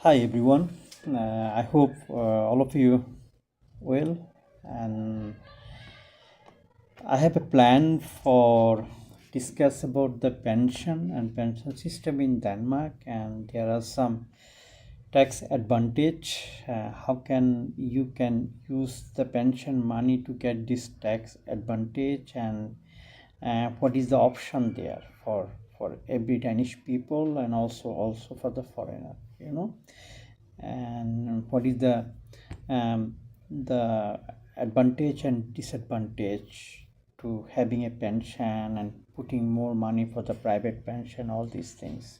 Hi everyone. I hope all of you well, and I have a plan for discuss about the pension and pension system in Denmark, and there are some tax advantage. How can you can use the pension money to get this tax advantage, and what is the option there for every Danish people and also for the foreigner, and what is the advantage and disadvantage to having a pension and putting more money for the private pension, all these things.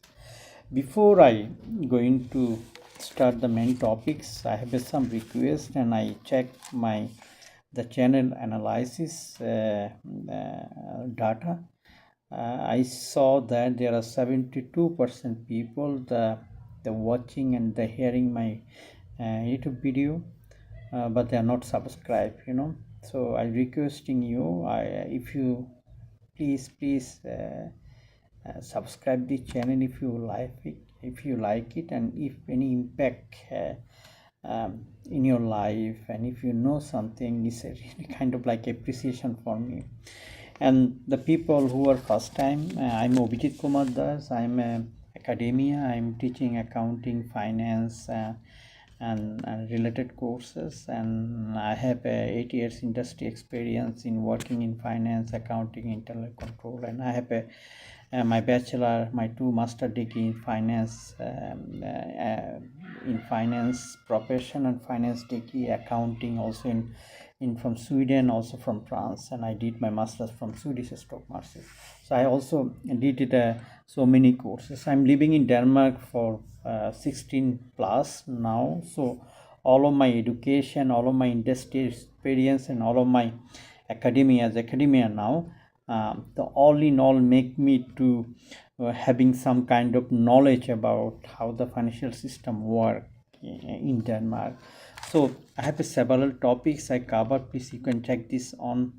Before I going to start the main topics, I have some request, and I check my the channel analysis data. I saw that there are 72% people the watching and the hearing my YouTube video, but they are not subscribed. So I requesting you, if you please subscribe the channel if you like it, and if any impact in your life, and if you know something, is a really kind of like appreciation for me. And the people who are first time, I'm Abhijit Kumar Das. I'm a academia. I'm teaching accounting, finance, and related courses, and I have 8 years industry experience in working in finance, accounting, internal control, and I have my bachelor, my 2 master degree in finance, in finance profession, and finance degree accounting also in from Sweden, also from France, and I did my masters from Swedish stock market. So I also did it so many courses. I'm living in Denmark for 16 plus now, so all of my education, all of my industry experience, and all of my academia now, the all in all make me to having some kind of knowledge about how the financial system work in Denmark. So I have several topics I cover. Please, you can check this on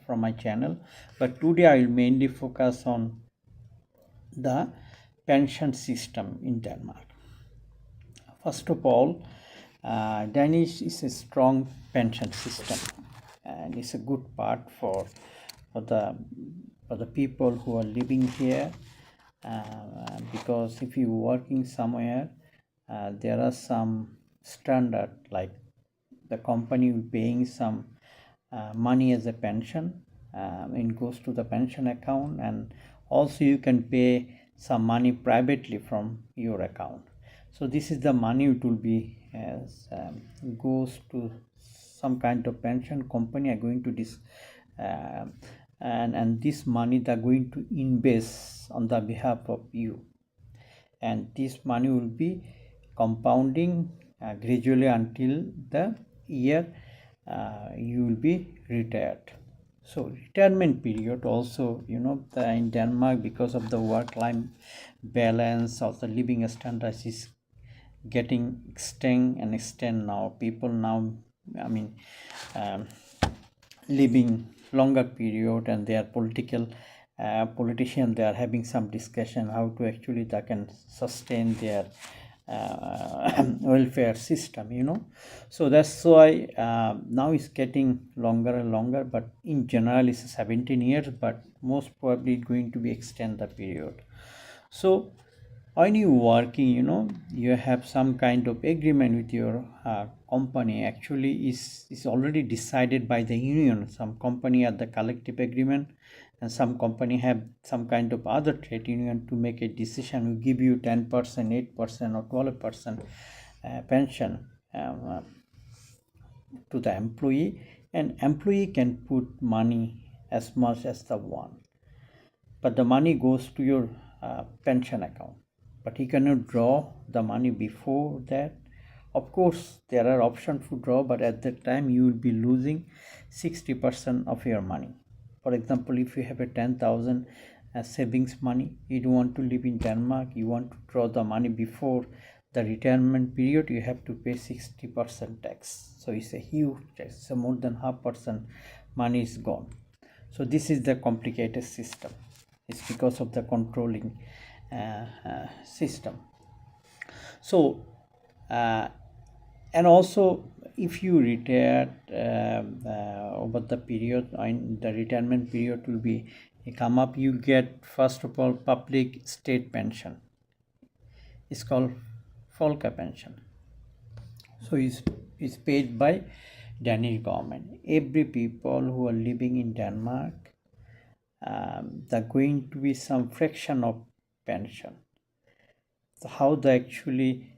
from my channel, but today I will mainly focus on the pension system in Denmark. First of all, Danish is a strong pension system, and it's a good part for the for the people who are living here, because if you working somewhere, there are some standard, like the company paying some money as a pension. It goes to the pension account, and also you can pay some money privately from your account. So this is the money it will be as goes to some kind of pension company are going to this, and this money they're going to invest on the behalf of you, and this money will be compounding gradually until the year you will be retired. So retirement period also, in Denmark, because of the work-life balance of the living standards is getting extend now. People now, I mean, living longer period, and they are politician, they are having some discussion how to actually they can sustain their welfare system. So that's why now it's getting longer and longer, but in general it's 17 years, but most probably going to be extend the period. So when you working, you have some kind of agreement with your company. Actually is already decided by the union. Some company have the collective agreement, and some company have some kind of other trade union to make a decision. We give you 10%, 8%, or 12% pension to the employee, and employee can put money as much as the one, but the money goes to your pension account, but he cannot draw the money before that. Of course there are options to draw, but at that time you will be losing 60% of your money. For example, if you have a 10,000 savings money, you don't want to live in Denmark, you want to draw the money before the retirement period, you have to pay 60% tax. So it's a huge tax. So more than 0.5% money is gone. So this is the complicated system. It's because of the controlling system. So uh, and also if you retire over the period, in the retirement period will be come up, you get first of all public state pension. It's called Folkepension. So it's paid by Danish government. Every people who are living in Denmark, they're going to be some fraction of pension. So how they actually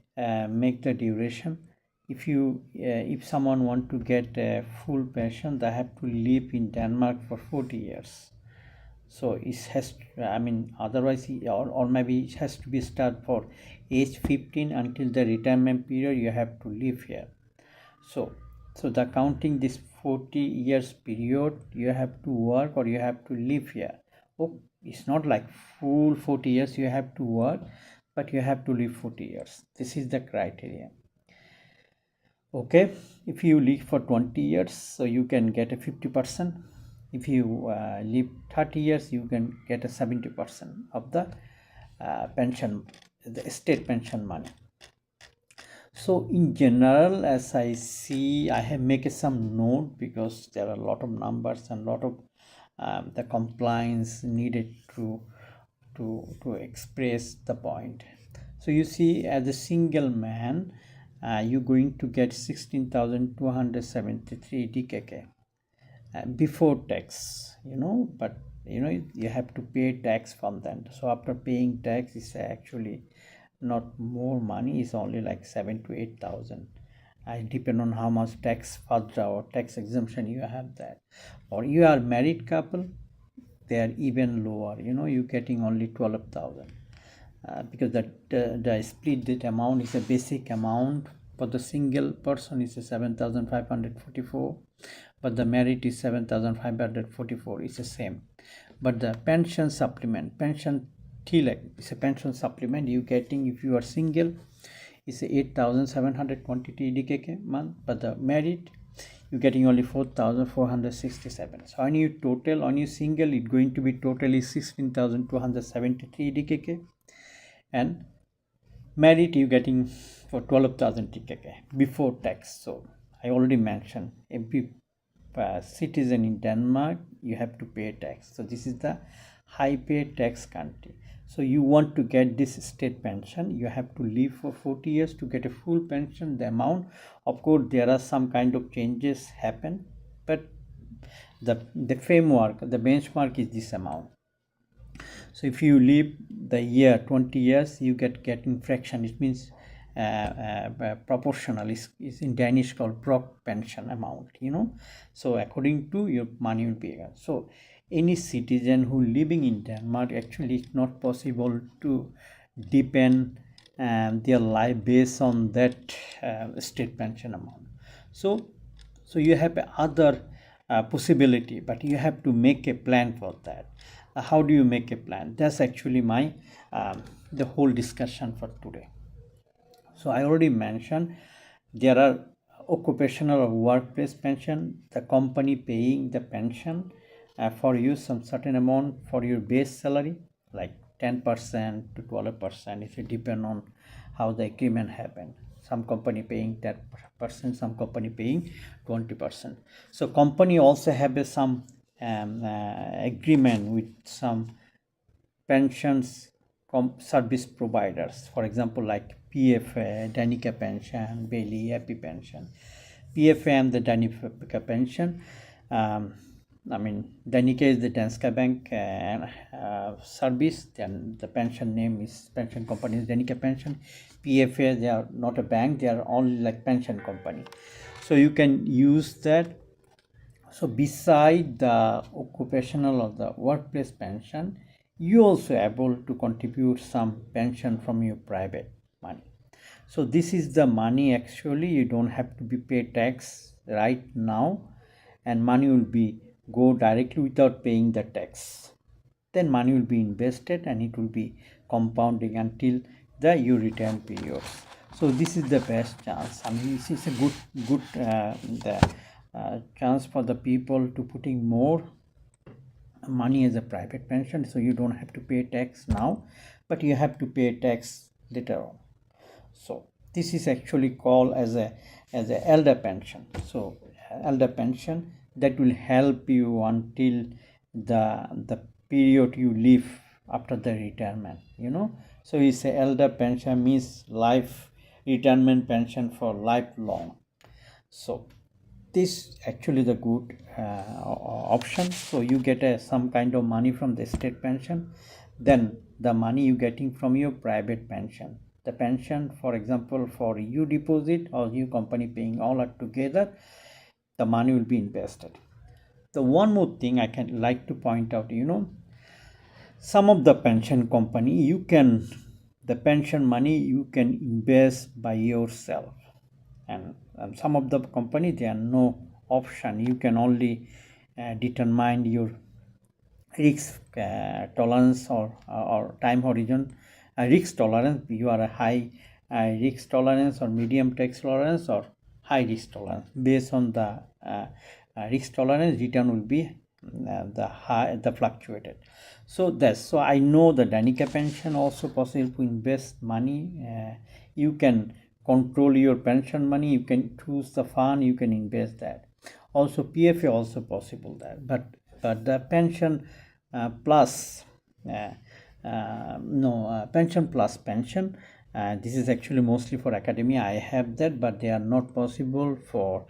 make the duration? If someone want to get a full pension, they have to live in Denmark for 40 years. So it has otherwise or maybe it has to be start for age 15 until the retirement period you have to live here. So the counting this 40 years period you have to work or you have to live here. Oh, it's not like full 40 years you have to work, but you have to live 40 years. This is the criteria. Okay, if you live for 20 years, so you can get a 50%. If you live 30 years, you can get a 70% of the pension, the state pension money. So in general, as I see, I have make some note because there are a lot of numbers and a lot of the compliance needed to express the point. So you see, as a single man, you're going to get 16,273 DKK before tax, but you have to pay tax from that. So after paying tax, is actually not more money, is only like 7 to 8,000. I depend on how much tax further or tax exemption you have that. Or you are married couple, they are even lower. You're getting only 12,000 because the split that amount is a basic amount. For the single person is a 7,544, but the merit is 7,544. It's the same. But the pension supplement, pension tilak is a pension supplement you getting if you are single is 8,720 DKK month, but the merit you're getting only 4,467. So on your total, on your single, it's going to be totally 16,273 DKK, and merit you getting for 12,000 DKK before tax. So I already mentioned every citizen in Denmark you have to pay tax. So this is the high pay tax country. So you want to get this state pension, you have to live for 40 years to get a full pension. The amount, of course, there are some kind of changes happen, but the framework, the benchmark is this amount. So if you live the year 20 years, you getting fraction. It means proportional is in Danish called brøkpension amount. So according to your money will be. So any citizen who living in Denmark, actually it's not possible to depend their life based on that state pension amount. So you have other possibility, but you have to make a plan for that. How do you make a plan? That's actually my the whole discussion for today. So I already mentioned there are occupational or workplace pension, the company paying the pension for you some certain amount for your base salary, like 10% to 12%, if it depend on how the agreement happened. Some company paying 10%, some company paying 20%. So company also have some agreement with some pensions service providers, for example, like PFA, Danica Pension, Bailey, ATP Pension. PFA and the Danica Pension. Danica is the Danske Bank service, then the pension name is pension company is Danica Pension. PFA, they are not a bank, they are only like pension company. So you can use that. So beside the occupational or the workplace pension, you also able to contribute some pension from your private money. So this is the money, actually you don't have to be pay tax right now, and money will be go directly without paying the tax. Then money will be invested and it will be compounding until the your return period. So this is the best chance. This is a good chance for the people to putting more money as a private pension. So you don't have to pay tax now, but you have to pay tax later on. So this is actually called as a elder pension. So elder pension that will help you until the period you live after the retirement, so it's a elder pension means life retirement pension for lifelong. So this actually the good option. So you get some kind of money from the state pension, then the money you getting from your private pension, the pension, for example, for you deposit or you company paying all are together, the money will be invested. The one more thing I can like to point out, some of the pension company the pension money you can invest by yourself, and some of the company there are no option. You can only determine your risk tolerance or time horizon. Risk tolerance, you are a high risk tolerance or medium tax tolerance or high risk tolerance. Based on the risk tolerance, return will be the fluctuated. So I know the Danica pension also possible to invest money. You can control your pension money, you can choose the fund, you can invest that. Also PFA also possible that, but the pension plus pension plus pension, this is actually mostly for academia. I have that, but they are not possible for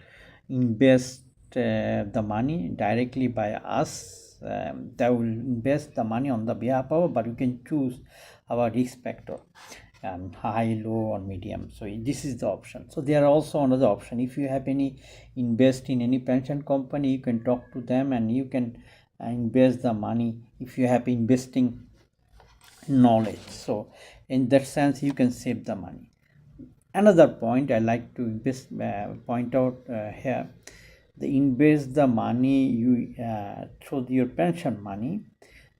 invest the money directly by us. They will invest the money on the behalf of, but you can choose our risk factor, high, low or medium. So this is the option. So there are also another option. If you have any invest in any pension company, you can talk to them and you can invest the money if you have investing knowledge. So in that sense you can save the money. Another point I like to point out here, the invest the money you through your pension money,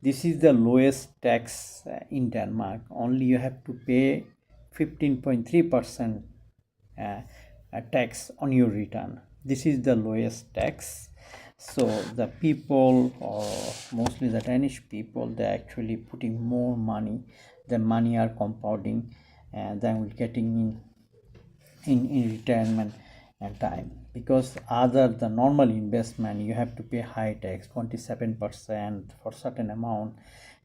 this is the lowest tax in Denmark. Only you have to pay 15.3% tax on your return. This is the lowest tax. So the people, or mostly the Danish people, they're actually putting more money. The money are compounding and then we're getting in retirement time, because other the normal investment you have to pay high tax 27% for certain amount,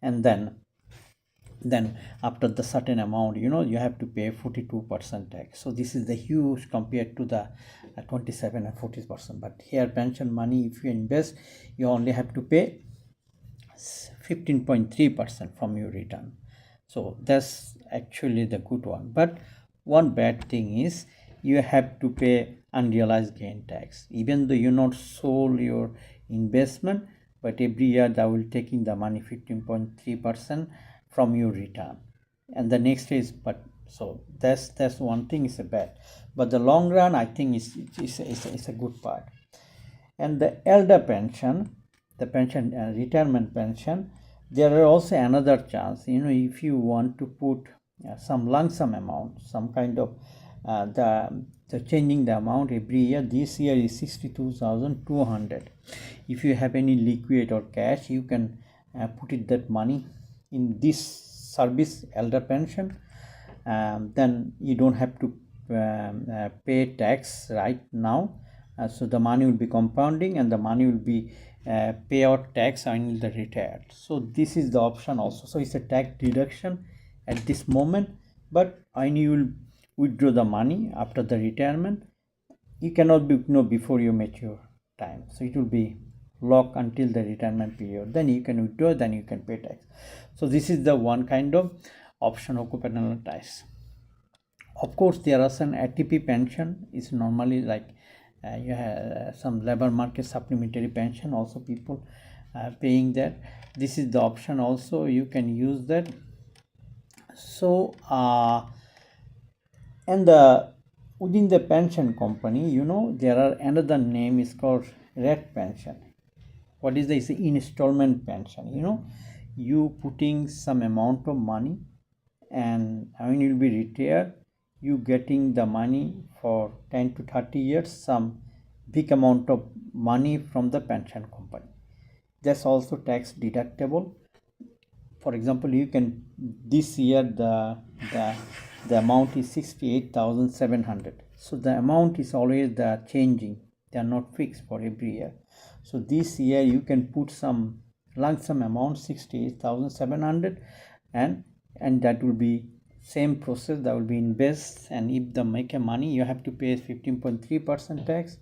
and then after the certain amount you have to pay 42% tax. So this is the huge compared to the 27 and 40%. But here pension money, if you invest, you only have to pay 15.3% from your return. So that's actually the good one. But one bad thing is you have to pay unrealized gain tax, even though you not sold your investment, but every year they will taking the money 15.3% from your return, and the next is, but so that's one thing is a bad, but the long run I think is a good part. And the elder pension, the pension retirement pension, there are also another chance. If you want to put some lump sum amount, some kind of the changing the amount every year. This year is 62,200. If you have any liquid or cash, you can put it that money in this service elder pension. Then you don't have to pay tax right now. So the money will be compounding and the money will be pay out tax until the retired. So this is the option also. So it's a tax deduction at this moment, but when you will withdraw the money after the retirement, you cannot be before your mature time. So it will be locked until the retirement period. Then you can withdraw, then you can pay tax. So this is the one kind of option, occupational tax. Of course, there are some ATP pension. Is normally like you have some labor market supplementary pension. Also, people paying that. This is the option. Also, you can use that. So, and within the pension company, there are another name is called red pension. What is this? Installment pension. You putting some amount of money, and when you'll be retired, you getting the money for 10 to 30 years, some big amount of money from the pension company. That's also tax deductible. For example, you can this year the the amount is 68,700. So the amount is always the changing, they are not fixed for every year. So this year you can put some lump sum amount 68,700, and that will be same process, that will be invest, and if the make a money you have to pay 15.3% tax,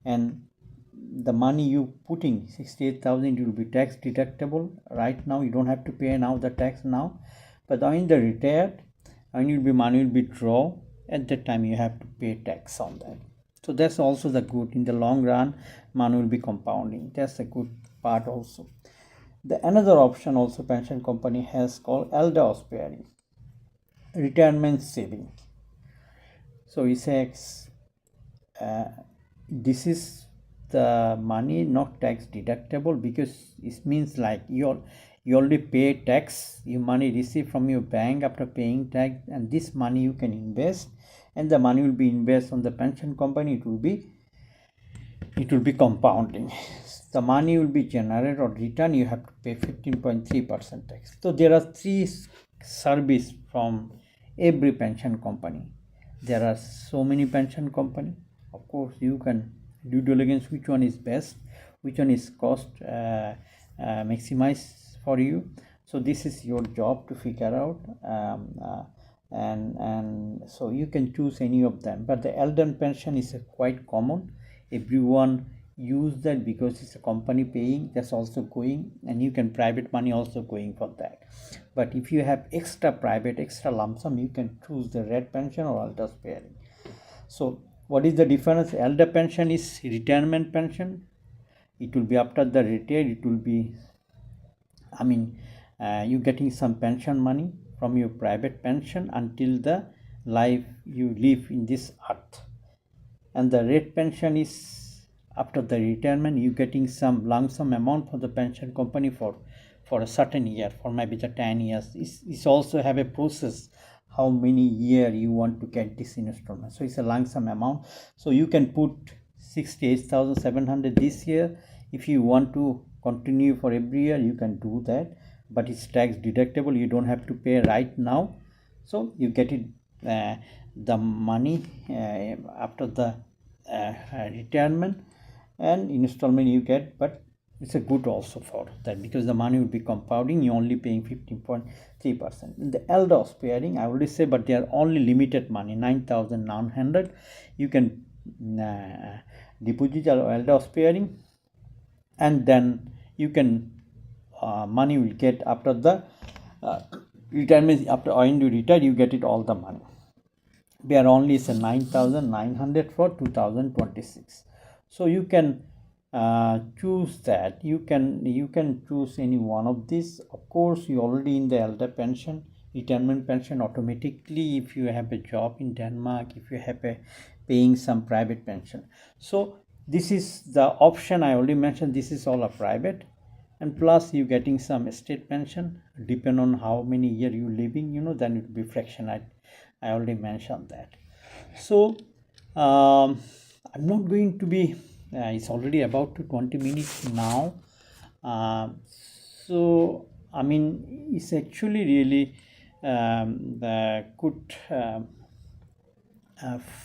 and the money you putting 68,000 will be tax deductible. Right now you don't have to pay now the tax now, but when the retired, when money will be draw, at that time you have to pay tax on that. So that's also the good. In the long run money will be compounding, that's a good part also. The another option also pension company has called elder sparing, retirement saving. So it says this is the money not tax deductible, because it means like you already pay tax, your money received from your bank after paying tax, and this money you can invest, and the money will be invested on the pension company. It will be compounding. The money will be generated or returned, you have to pay 15.3% tax. So there are three service from every pension company. There are so many pension company. Of course you can due diligence which one is best, which one is cost maximize for you. So this is your job to figure out, and so you can choose any of them. But the elder pension is quite common, everyone use that because it's a company paying, that's also going, and you can private money also going for that. But if you have extra private, extra lump sum, you can choose the red pension or elder sparing. So what is the difference? Elder pension is retirement pension. It will be after the retire, it will be you getting some pension money from your private pension until the life you live in this earth. And the red pension is after the retirement, you getting some lump sum amount for the pension company for a certain year, for maybe the 10 years. It's also have a process how many year you want to get this installment. So it's a lump sum amount. So you can put 68,700 this year. If you want to continue for every year, you can do that, but it's tax deductible, you don't have to pay right now. So you get it the money after the retirement, and installment you get, but it's a good also for that, because the money will be compounding, you're only paying 15.3%. In the elder sparing, I already say, but they are only limited money, 9,900 you can deposit or elder sparing, and then you can money will get after the retirement. After when you retire, you get it all the money. They are only 9,900 for 2026. So you can choose that. You can choose any one of these. Of course you already in the elder pension, retirement pension automatically, if you have a job in Denmark, if you have a paying some private pension. So this is the option I already mentioned. This is all a private, and plus you getting some state pension, depend on how many year you living, then it will be fraction. I already mentioned that. So I'm not going to be it's already about 20 minutes now. So it's actually really good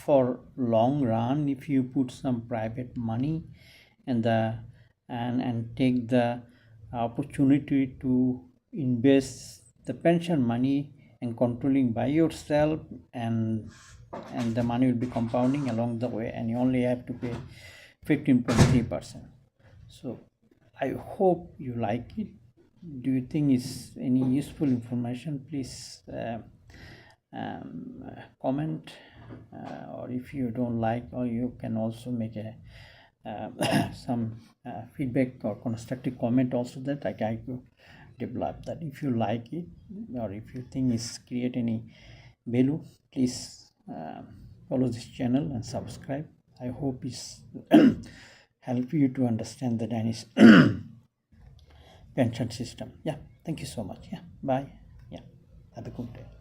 for long run if you put some private money and take the opportunity to invest the pension money and controlling by yourself, and the money will be compounding along the way, and you only have to pay 15.3%. So I hope you like it. Do you think it's any useful information? Please comment, or if you don't like, or you can also make a some feedback or constructive comment also, that I try to develop that. If you like it, or if you think it's create any value, please follow this channel and subscribe. I hope it's help you to understand the Danish pension system. Yeah, thank you so much. Yeah, bye. Yeah, have a good day.